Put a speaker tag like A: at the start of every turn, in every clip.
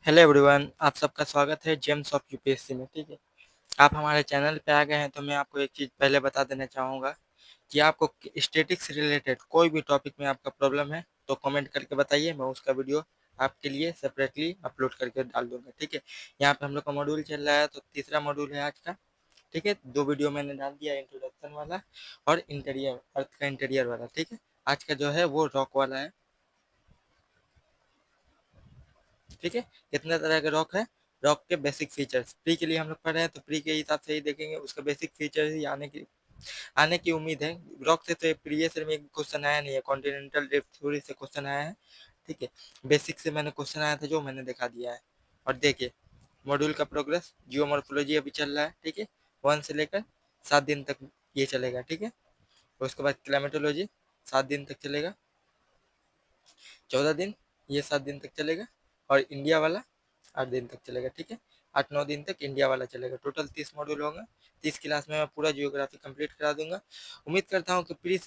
A: Hello everyone, आप सबका स्वागत है जेम्स ऑफ यूपीएससी में। ठीक है, आप हमारे चैनल पे आ गए हैं तो मैं आपको एक चीज़ पहले बता देना चाहूँगा कि आपको स्टैटिक्स से रिलेटेड कोई भी टॉपिक में आपका प्रॉब्लम है तो कमेंट करके बताइए, मैं उसका वीडियो आपके लिए सेपरेटली अपलोड करके डाल दूंगा। ठीक है, यहाँ पे हम लोग का मॉड्यूल चल रहा है तो तीसरा मॉड्यूल है आज का। ठीक है, 2 वीडियो मैंने डाल दिया, इंट्रोडक्शन वाला और इंटीरियर, अर्थ का इंटीरियर वाला। ठीक है, आज का जो है वो रॉक वाला है। ठीक है, कितने तरह के रॉक है, रॉक के बेसिक फीचर्स। प्री के लिए हम लोग पढ़ रहे हैं तो प्री के हिसाब से ही देखेंगे, उसका बेसिक फीचर्स ही आने की उम्मीद है। रॉक से तो प्रीवियस ईयर में क्वेश्चन आया नहीं है, कॉन्टिनेंटल ड्रिफ्ट थ्योरी से क्वेश्चन आया है। ठीक है, बेसिक से मैंने क्वेश्चन आया था जो मैंने दिखा दिया है। और देखिए मॉड्यूल का प्रोग्रेस, जियोमॉर्फोलॉजी अभी चल रहा है। ठीक है, 1 से लेकर 7 दिन तक ये चलेगा। ठीक है, उसके बाद क्लाइमेटोलॉजी 7 दिन तक चलेगा, 14 दिन, ये 7 दिन तक चलेगा। और इंडिया वाला 8 दिन तक चलेगा। ठीक है, 8-9 दिन तक इंडिया वाला चलेगा। टोटल 30 मॉड्यूल होंगे। 30 क्लास में मैं पूरा जियोग्राफी कंप्लीट करा दूंगा। उम्मीद करता हूँ कि प्री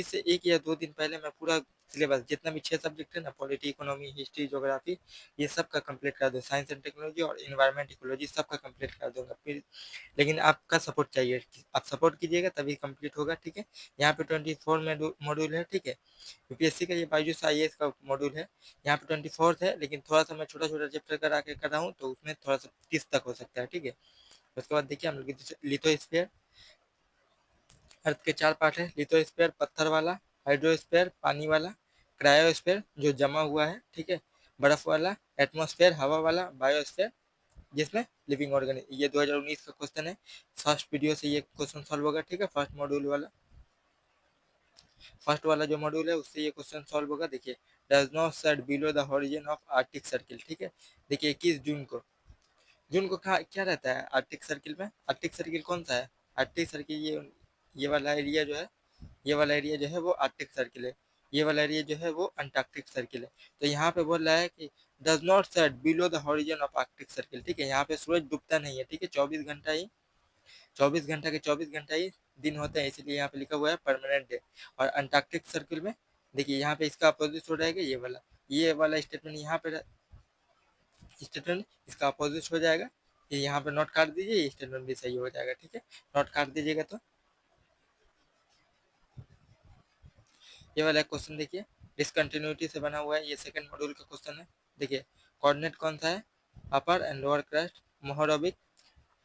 A: से 1 या 2 दिन पहले मैं पूरा सिलेबस जितना भी 6 सब्जेक्ट है ना, पॉलिटी, इकोनॉमी, हिस्ट्री, ज्योग्राफी, ये सब का कंप्लीट करा दूँ। साइंस एंड टेक्नोलॉजी और इन्वायरमेंट इकोलॉजी सब का कंप्लीट करा दूंगा। फिर लेकिन आपका सपोर्ट चाहिए, आप सपोर्ट कीजिएगा तभी कंप्लीट होगा। ठीक है, यहाँ पे 24 मॉड्यूल है। ठीक है, यूपीएससी का ये बाईजूस आईएएस का मॉड्यूल है। यहाँ पे 24 है, लेकिन थोड़ा सा मैं छोटा छोटा चैप्टर करा के कर रहा हूँ तो उसमें थोड़ा सा 30 तक हो सकता है। ठीक है, उसके बाद देखिए हम लोग लिथोस्फीयर, अर्थ के 4 पार्ट है। लिथोस्फीयर पत्थर वाला, हाइड्रोस्फीयर पानी वाला, क्रायोस्फीयर जो जमा हुआ है, ठीक है, बर्फ वाला, एटमोस्फेयर हवा वाला, बायोस्फीयर जिसमें लिविंग ऑर्गेनिज्म। ये 2019 का क्वेश्चन है, फर्स्ट वीडियो से ये क्वेश्चन सॉल्व होगा। ठीक है, फर्स्ट वाला जो मॉड्यूल है उससे ये क्वेश्चन सॉल्व होगा। देखिए, does not set below the horizon of Arctic circle. ठीक है, देखिए 21 जून को क्या रहता है आर्टिक सर्किल में? आर्टिक सर्किल कौन सा है? आर्टिक सर्किल ये वाला एरिया जो है, ये वाला एरिया जो है वो आर्टिक सर्किल है। ये वाला एरिया जो है वो अंटार्कटिक सर्किल है। तो यहाँ पे बोल रहा है कि does not set below the horizon of Arctic circle. ठीक है, यहाँ पे सूरज डूबता नहीं है। ठीक है, 24 घंटा ही दिन होते हैं, इसलिए यहाँ पे लिखा हुआ है परमानेंट डे। और अंटार्कटिक सर्किल में देखिए यहाँ पे इसका अपोजिट हो जाएगा, ये वाला स्टेटमेंट यहाँ पे स्टेटमेंट इसका अपोजिट हो जाएगा। ये यहाँ पे नोट काट दीजिए, ये स्टेटमेंट भी सही हो जाएगा। ठीक है, नोट काट दीजिएगा तो ये वाला क्वेश्चन देखिए, डिसकंटिन्यूटी से बना हुआ है, ये सेकंड मॉड्यूल का क्वेश्चन है। देखिए कोऑर्डिनेट कौन सा है, अपर एंड लोअर क्रस्ट, मोहरबिक,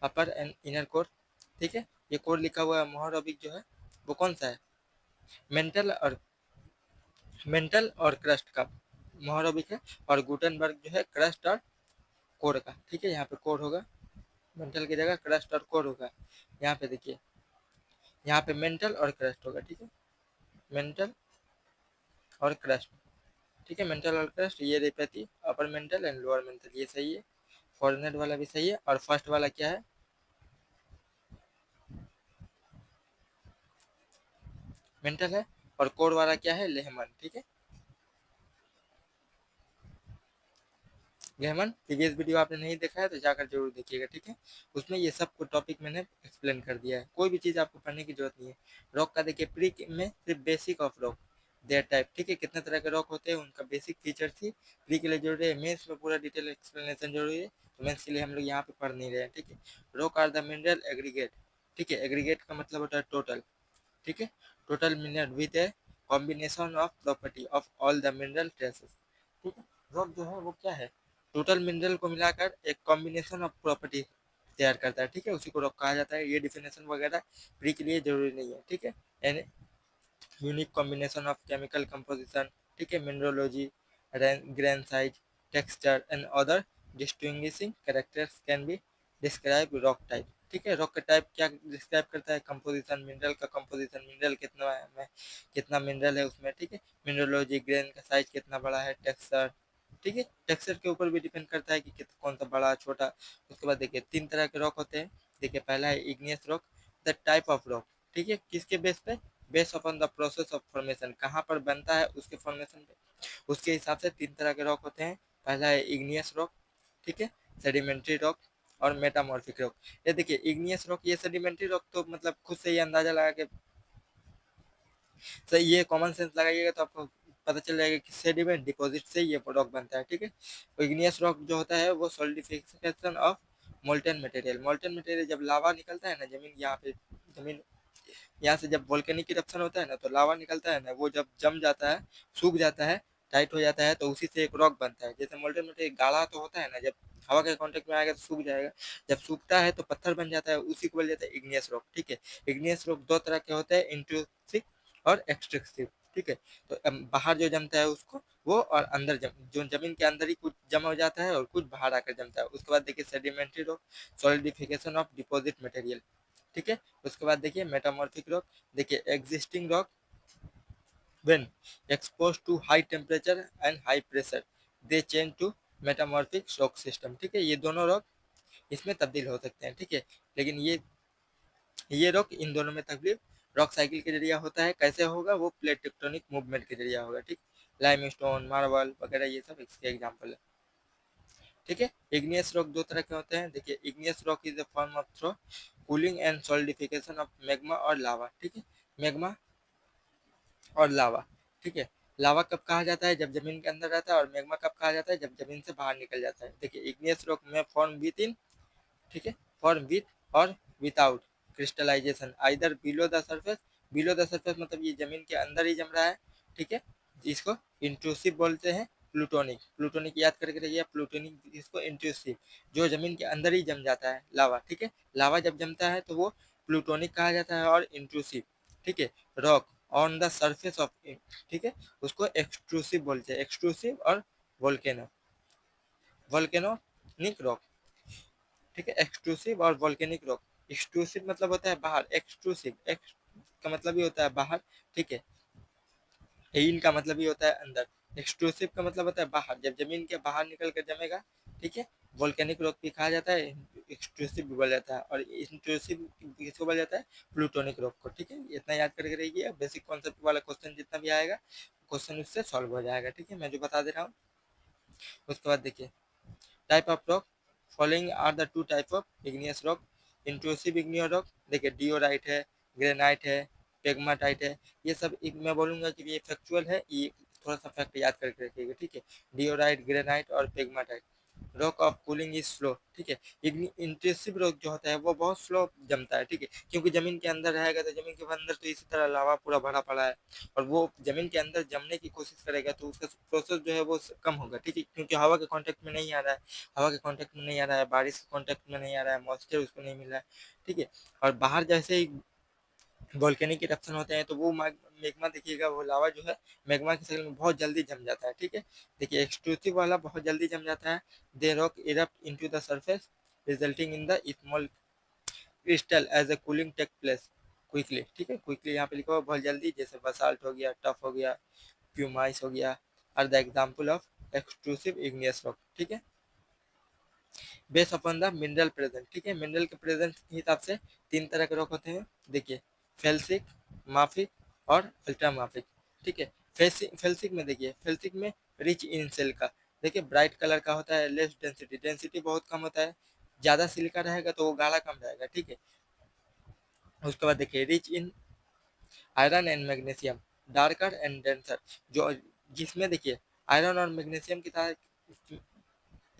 A: अपर एंड इनर कोर। ठीक है, ये कोर लिखा हुआ है, मोहरबिक जो है वो कौन सा है, मेंटल और क्रस्ट का मोहरबिक है। और गुटनबर्ग जो है क्रस्ट और कोर का। ठीक है, यहाँ पे कोर होगा, मेंटल की जगह क्रस्ट और कोर होगा। यहाँ पे देखिए, यहाँ पे मेंटल और क्रस्ट होगा। ठीक है, मेंटल और क्रस्ट। ठीक है, मेंटल और क्रस्ट, ये रेपैथी, upper mantle and lower mantle, ये सही है। कोऑर्डिनेट वाला भी सही है। और फर्स्ट वाला क्या है, मेंटल है। और कोर वाला क्या है, लेहमन। ठीक है, लेहमन प्रीवियस वीडियो आपने नहीं देखा है तो जाकर जरूर देखिएगा। ठीक है, उसमें ये सब को टॉपिक मैंने एक्सप्लेन कर दिया है, कोई भी चीज़ आपको पढ़ने की जरूरत नहीं है। रॉक का देखिए, प्री में सिर्फ basic of rock, their type. ठीक है, कितने तरह के रॉक होते हैं उनका बेसिक फीचर्स ही प्री के लिए जरूरी है। मेंस में पूरा डिटेल एक्सप्लेनेशन जरूरी है, तो मेंस के लिए हम लोग यहाँ पे पढ़ नहीं रहे हैं। ठीक है, rock are the mineral aggregate. ठीक है, एग्रीगेट का मतलब होता है टोटल। ठीक है, total mineral with a combination of property of all the mineral traces. ठीक है, रॉक जो है वो क्या है, टोटल मिनरल को मिलाकर एक कॉम्बिनेशन ऑफ प्रॉपर्टी तैयार करता है। ठीक है, उसी को रॉक कहा जाता है। ये डिफिनेशन वगैरह प्री के लिए जरूरी नहीं है। ठीक है, an unique combination of chemical composition, ठीक है, mineralogy, grain size, texture and other distinguishing characters can be describe rock type. ठीक है, रॉक का टाइप क्या डिस्क्राइब करता है, कंपोजिशन, मिनरल का कंपोजिशन, मिनरल कितना है, कितना मिनरल है उसमें। ठीक है, मिनरोलॉजी, ग्रेन का साइज कितना बड़ा है, टेक्सचर। ठीक है, टेक्सचर के ऊपर भी डिपेंड करता है कि कौन सा बड़ा छोटा। उसके बाद देखिए 3 तरह के रॉक होते हैं। देखिए पहला है igneous rock, the type of rock. ठीक है, किसके बेस पे, base upon the process of formation, कहाँ पर बनता है उसके फॉर्मेशन पे, उसके हिसाब से 3 तरह के रॉक होते हैं। पहला है इग्नियस रॉक, ठीक है, सेडिमेंट्री रॉक और मेटामॉर्फिक रॉक। ये देखिए इग्नियस रॉक, ये सेडिमेंट्री रॉक तो खुद से ही अंदाजा लगा के, तो ये कॉमन सेंस लगाइएगा तो आपको पता चल जाएगा कि सेडिमेंट डिपॉजिट से ये रॉक बनता है, ठीक है। इग्नियस रॉक जो होता है वो solidification of molten material. Molten material जब लावा निकलता है ना, जमीन यहाँ पे, जमीन यहाँ से जब वोल्केनिक इरप्शन होता है ना, तो लावा निकलता है ना, वो जब जम जाता है, सूख जाता है, टाइट हो जाता है, तो उसी से एक रॉक बनता है। जैसे मोल्टेन मटेरियल गाढ़ा तो होता है ना, जब हवा के कांटेक्ट में आएगा तो सूख जाएगा, जब सूखता है तो पत्थर बन जाता है, उसी को बोल जाता है इग्नियस रॉक, ठीक है। इग्नियस रॉक दो तरह के होते हैं, इंट्रूसिव और एक्सट्रूसिव, ठीक है। तो बाहर जो जमता है उसको वो, और अंदर जो जमीन के अंदर ही कुछ जमा हो जाता है और कुछ बाहर आकर जमता है। उसके बाद देखिए sedimentary rock, solidification of deposit material, ठीक है। उसके बाद देखिए मेटामॉर्फिक रॉक, देखिए existing rock when exposed to high temperature and high pressure they change to metamorphic rock system, ठीक है। ये दोनों रॉक इसमें तब्दील हो सकते हैं, ठीक है। लेकिन ये रॉक इन दोनों में तब्दील रॉक साइकिल के जरिए होता है। कैसे होगा? वो प्लेट टेक्टोनिक मूवमेंट के जरिए होगा, ठीक। लाइमस्टोन, मार्बल वगैरह ये सब इसके एग्जाम्पल है, ठीक है। इग्नियस रॉक दो तरह के होते हैं, देखिए igneous rock is the form of through cooling and solidification of magma और लावा, ठीक है। मैग्मा और लावा, ठीक है। लावा कब कहा जाता है? जब जमीन के अंदर रहता है। और मैग्मा कब कहा जाता है? जब जमीन से बाहर निकल जाता है। देखिए इग्नियस रॉक में फॉर्म विद इन, ठीक है, फॉर्म विद और without crystallization either below the surface. Below the surface मतलब ये जमीन के अंदर ही जम रहा है, ठीक है। इसको इंट्रूसिव बोलते हैं। प्लूटोनिक, प्लूटोनिक याद करके रखिए, प्लूटोनिक इसको इंट्रूसिव, जो जमीन के अंदर ही जम जाता है, लावा, ठीक है। लावा जब जमता है तो वो प्लूटोनिक कहा जाता है। और इंट्रूसिव, ठीक है, rock on the surface of, ठीक है, उसको एक्सट्रूसिव बोलते हैं। एक्सट्रूसिव और वोल्केनो, वोल्केनोनिक रॉक, ठीक है। एक्सट्रूसिव और वोल्केनिक रॉक। एक्सट्रूसिव मतलब होता है बाहर, एक्सट्रूसिव एक्स का मतलब ही होता है बाहर, ठीक है। इन का मतलब ही होता है अंदर। एक्सट्रूसिव का मतलब होता है बाहर, जब जमीन के बाहर निकल कर जमेगा, ठीक है। वोल्केनिक रॉक भी कहा जाता है, एक्सट्रूसिव भी बोला जाता है। और इंट्रूसिव किसको बोला जाता है? प्लूटोनिक रॉक को, ठीक है। इतना याद करके रहिए, बेसिक कॉन्सेप्ट वाला क्वेश्चन जितना भी आएगा, क्वेश्चन उससे सॉल्व हो जाएगा, ठीक है, मैं जो बता दे रहा हूँ। उसके बाद देखिए type of rock, following are the two type of igneous rock. Intrusive igneous rock, देखिए डिओराइट है, ग्रेनाइट है, पेग्माटाइट है। ये सब एक मैं बोलूंगा कि ये फैक्चुअल है, ये थोड़ा सा फैक्ट याद करके रखिएगा, ठीक है। डिओराइट, ग्रेनाइट और pegmatite. Rock of cooling is slow, ठीक है। इंटेंसिव रॉक जो होता है वो बहुत स्लो जमता है, ठीक है, क्योंकि जमीन के अंदर रहेगा, तो जमीन के अंदर तो इसी तरह लावा पूरा भरा पड़ा है, और वो जमीन के अंदर जमने की कोशिश करेगा तो उसका प्रोसेस जो है वो कम होगा, ठीक है, क्योंकि हवा के कांटेक्ट में नहीं आ रहा है, हवा के कांटेक्ट में नहीं आ रहा है, बारिश के कांटेक्ट में नहीं आ रहा है, मॉइस्चर उसको नहीं मिल रहा है, ठीक है। और बाहर जैसे ही वोल्केनिक इरप्शन होते हैं तो वो मैग्मा देखिएगा, वो लावा जो है मैग्मा की शक्ल में बहुत जल्दी जम जाता है, ठीक है। देखिए एक्सट्रूसिव वाला बहुत जल्दी जम जाता है। They rock erupt into the surface resulting in the small crystal as a cooling take place quickly, ठीक है। क्विकली यहाँ पे लिखा हुआ बहुत जल्दी, जैसे बसाल्ट हो गया, टफ हो गया, प्यूमाइस हो गया, are the example of extrusive igneous rock, ठीक है। Base upon the mineral present, ठीक है। मिनरल के प्रेजेंट के हिसाब से तीन तरह के रॉक होते हैं, देखिए फेल्सिक, माफिक और अल्ट्रा माफिक, ठीक है। फेल्सिक में देखिए, फेल्सिक में रिच इन सिलिका, देखिए ब्राइट कलर का होता है, लेस डेंसिटी, डेंसिटी बहुत कम होता है, ज़्यादा सिलिका रहेगा तो वो गाढ़ा कम रहेगा, ठीक है। उसके बाद देखिए rich in iron and magnesium, darker and denser, जो जिसमें देखिए आयरन और मैग्नीशियम की तरह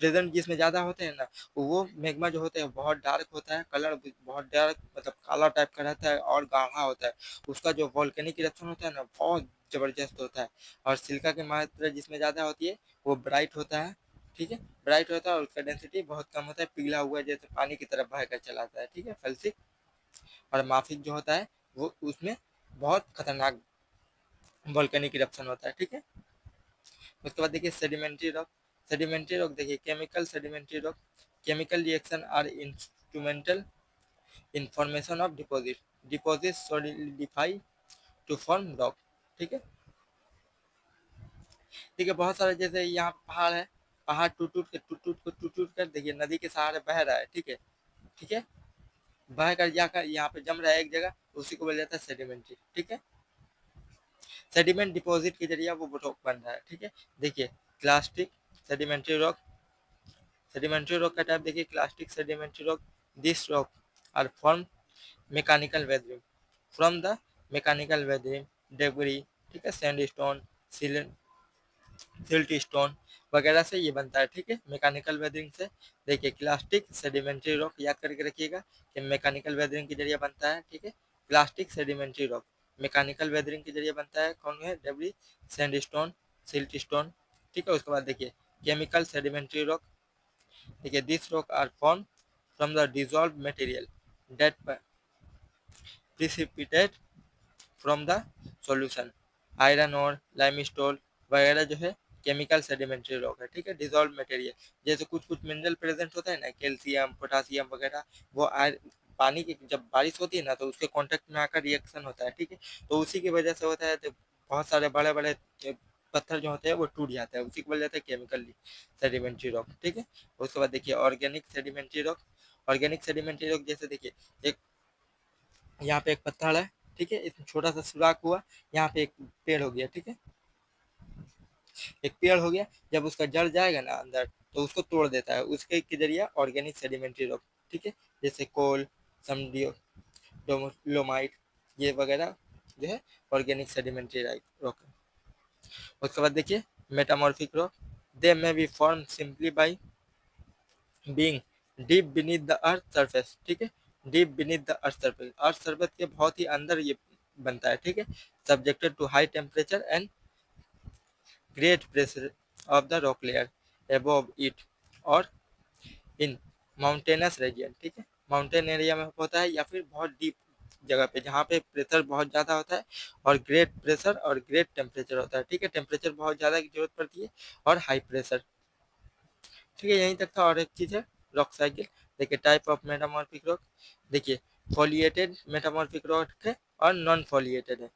A: प्रेजेंट जिसमें ज़्यादा होते हैं ना, वो मैग्मा जो होते हैं बहुत डार्क होता है, कलर बहुत डार्क मतलब काला टाइप का रहता है और गाढ़ा होता है। उसका जो वोल्केनिक इरप्शन होता है ना, बहुत ज़बरदस्त होता है। और सिलिका की मात्रा जिसमें ज़्यादा होती है वो ब्राइट होता है, ठीक है, ब्राइट होता है, और उसका डेंसिटी बहुत कम होता है, पिघला हुआ जैसे पानी की तरफ बह कर चलाता है, ठीक है, फल्सिक। और माफिक जो होता है वो उसमें बहुत खतरनाक वोल्केनिक इरप्शन होता है, ठीक है। उसके बाद देखिए सेडिमेंट्री रॉक, सेडिमेंट्री रॉक देखिए chemical sedimentary rock, chemical reaction are instrumental information of deposit, deposit solidify to form rock, ठीक है। ठीक है, बहुत सारे जैसे यहाँ पहाड़ है, पहाड़ टूट टूट कर देखिए नदी के सहारे बह रहा है, ठीक है, ठीक है, बह कर जाकर यहाँ पे जम रहा है एक जगह, उसी को बोला जाता है सेडिमेंट्री, ठीक है। सेडिमेंट डिपॉजिट के जरिए वो रॉक बन रहा है, ठीक है। देखिए clastic sedimentary rock, sedimentary rock का टाइप देखिए clastic sedimentary rock, this rock are form mechanical weathering from the mechanical weathering debris, ठीक है, सैंडस्टोन, सिल्ट स्टोन वगैरह से ये बनता है, ठीक है, मैकेनिकल वेदरिंग से। देखिए क्लास्टिक सेडिमेंट्री रॉक, याद करके रखिएगा कि मैकेनिकल वेदरिंग के जरिए बनता है, ठीक है। Plastic sedimentary rock mechanical weathering के जरिए बनता है, कौन है, डेब्री सैंडस्टोन, सिल्ट स्टोन, ठीक है। उसके बाद देखिए केमिकल सेडिमेंट्री रॉक, देखिए this rock are form from the dissolve material that precipitate from the solution. Iron और लाइमस्टोन वगैरह जो है केमिकल सेडिमेंट्री रॉक है, ठीक है, डिजॉल्व मटेरियल। जैसे कुछ कुछ मिनरल प्रेजेंट होता है ना, कैल्शियम पोटासियम वगैरह, वो पानी की जब बारिश होती है ना तो उसके कांटेक्ट में आकर रिएक्शन होता है, ठीक है, तो उसी की वजह से होता है। तो बहुत सारे बड़े बड़े पत्थर जो होते हैं वो टूट जाते हैं, उसी की वजह से केमिकल सेडिमेंट्री रॉक, ठीक है। उसके बाद देखिए organic sedimentary rock. Organic sedimentary rock जैसे देखिए एक यहाँ पे एक पत्थर है, ठीक है, इसमें छोटा सा सुराख हुआ, यहाँ पे एक पेड़ हो गया, ठीक है, एक पेड़ हो गया, जब उसका जड़ जाएगा ना अंदर तो उसको तोड़ देता है, उसके के जरिए ऑर्गेनिक सेडिमेंट्री रॉक, ठीक है, जैसे कोल, समडियो, डोलोमाइट, ये वगैरह जो है ऑर्गेनिक सेडिमेंट्री रॉक है। उसके बाद देखिए metamorphic rock, they may be form simply by being deep beneath the earth surface, ठीक है, deep beneath the earth surface के बहुत ही अंदर ये बनता है, ठीक है, subjected to high temperature and great pressure of the rock layer above it और इन माउंटेनस रीजन, ठीक है, माउंटेन एरिया में होता है या फिर बहुत डीप जगह पे जहाँ पे प्रेशर बहुत ज़्यादा होता है और ग्रेट प्रेशर और ग्रेट टेम्परेचर होता है, ठीक है, टेम्परेचर बहुत ज़्यादा की जरूरत पड़ती है और हाई प्रेशर, ठीक है, यहीं तक था। और एक चीज़ है रॉक साइकिल, देखिए टाइप ऑफ मेटामॉर्फिक रॉक, देखिए फोलिएटेड मेटामॉर्फिक रॉक है और नॉन फोलिएटेड है,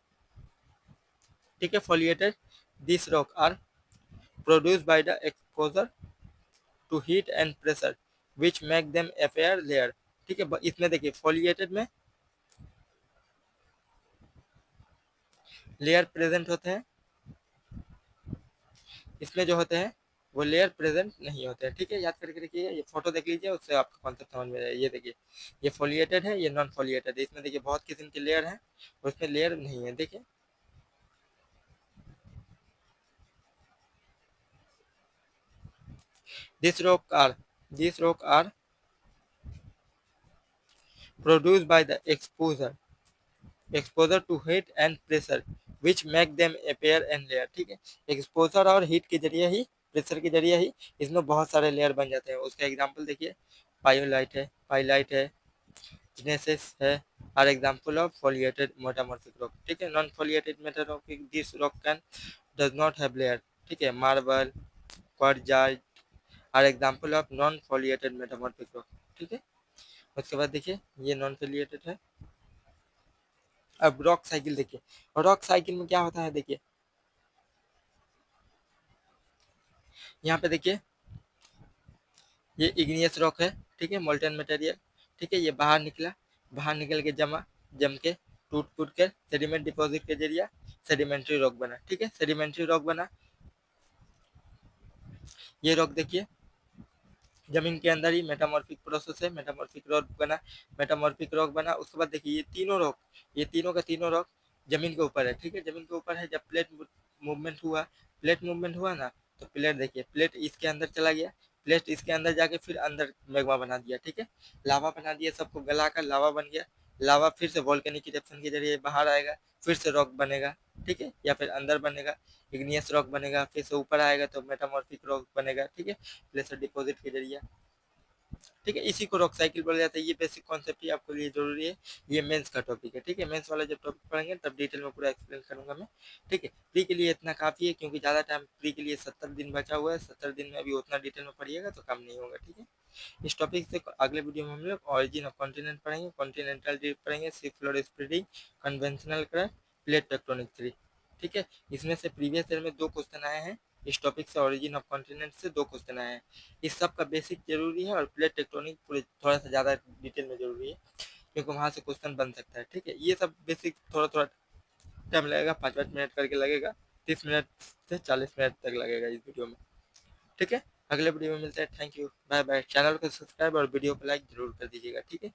A: ठीक है। Foliated this rock are produce by the exposure to heat and pressure which make them appear layer, ठीक है। इसमें देखिए फोलिएटेड में लेयर प्रेजेंट होते हैं, इसमें जो होते हैं वो लेयर प्रेजेंट नहीं होते हैं, ठीक है, याद करके रखिए, ये फोटो देख लीजिए उससे आपका कॉन्सेप्ट समझ में आएगा। ये देखिए ये फोलिएटेड है, ये नॉन फोलिएटेड है, इसमें देखिए बहुत किस्म के लेयर हैं और उसमें लेयर नहीं है, देखिए this rock are this rock are produced by the exposure to heat and pressure which make them appear in layer, ठीक है, एक्सपोजर और हीट के जरिए ही, प्रेशर के जरिए ही इसमें बहुत सारे लेयर बन जाते हैं। उसका एग्जांपल देखिए पाइलाइट है, जिनेसिस है, are example of foliated metamorphic rock, ठीक है। Non foliated metamorphic this rock can does not have layer, ठीक है, marble, quartzite are example of non foliated metamorphic rock, ठीक है। उसके बाद देखिए ये नॉन फोलिएटेड है। अब रॉक साइकिल देखिए, रॉक साइकिल में क्या होता है, देखिए यहाँ पे देखिए ये इग्नियस रॉक है, ठीक है, मोल्टेन मटेरियल, ठीक है, ये बाहर निकल के जम के टूट कर सेडिमेंट डिपॉजिट के जरिए सेडिमेंट्री रॉक बना, ठीक है, सेडिमेंट्री रॉक बना। ये रॉक देखिए जमीन के अंदर ही मेटामॉर्फिक प्रोसेस है, मेटामॉर्फिक रॉक बना। उसके बाद देखिए ये तीनों का तीनों रॉक जमीन के ऊपर है, ठीक है, जमीन के ऊपर है। जब प्लेट मूवमेंट हुआ ना तो प्लेट देखिए प्लेट इसके अंदर चला गया, प्लेट इसके अंदर जाके फिर अंदर मैग्मा बना दिया, ठीक है, लावा बना दिया, सबको गलाकर लावा बन गया। लावा फिर से वोल्केनिक इरप्शन के जरिए बाहर आएगा, फिर से रॉक बनेगा, ठीक है, या फिर अंदर बनेगा इग्नियस रॉक बनेगा, फिर से ऊपर आएगा तो मेटामॉर्फिक रॉक बनेगा, ठीक है, प्रेशर डिपॉजिट के जरिए, ठीक है, इसी को रॉक साइकिल बोला जाता है। ये बेसिक कॉन्सेप्ट ही आपके लिए जरूरी है, ये मेंस का टॉपिक है, ठीक है, मेंस वाला जब टॉपिक पढ़ेंगे तब डिटेल में पूरा एक्सप्लेन करूंगा मैं, ठीक है। प्री के लिए इतना काफी है क्योंकि ज्यादा टाइम प्री के लिए 70 दिन बचा हुआ है, 70 दिन में अभी उतना डिटेल में पढ़िएगा तो काम नहीं होगा, ठीक है। इस टॉपिक से अगले वीडियो में हम लोग ऑरिजिन ऑफ कॉन्टिनेंट पढ़ेंगे, कॉन्टिनेंटल ड्रिफ्ट पढ़ेंगे, sea floor spreading, conventional crack, plate tectonic three, ठीक है। इसमें से प्रीवियस ईयर में 2 क्वेश्चन आए हैं, इस टॉपिक से ओरिजिन ऑफ कॉन्टिनेंट से 2 क्वेश्चन आए हैं। इस सब का बेसिक जरूरी है और प्लेट टेक्टोनिक पूरे थोड़ा सा ज़्यादा डिटेल में जरूरी है क्योंकि वहाँ से क्वेश्चन बन सकता है, ठीक है। ये सब बेसिक थोड़ा थोड़ा टाइम लगेगा, 5-5 मिनट करके लगेगा, 30 मिनट से 40 मिनट तक लगेगा इस वीडियो में, ठीक है। अगले वीडियो में मिलते हैं, thank you, bye bye. Channel को सब्सक्राइब और वीडियो को लाइक जरूर कर दीजिएगा, ठीक है।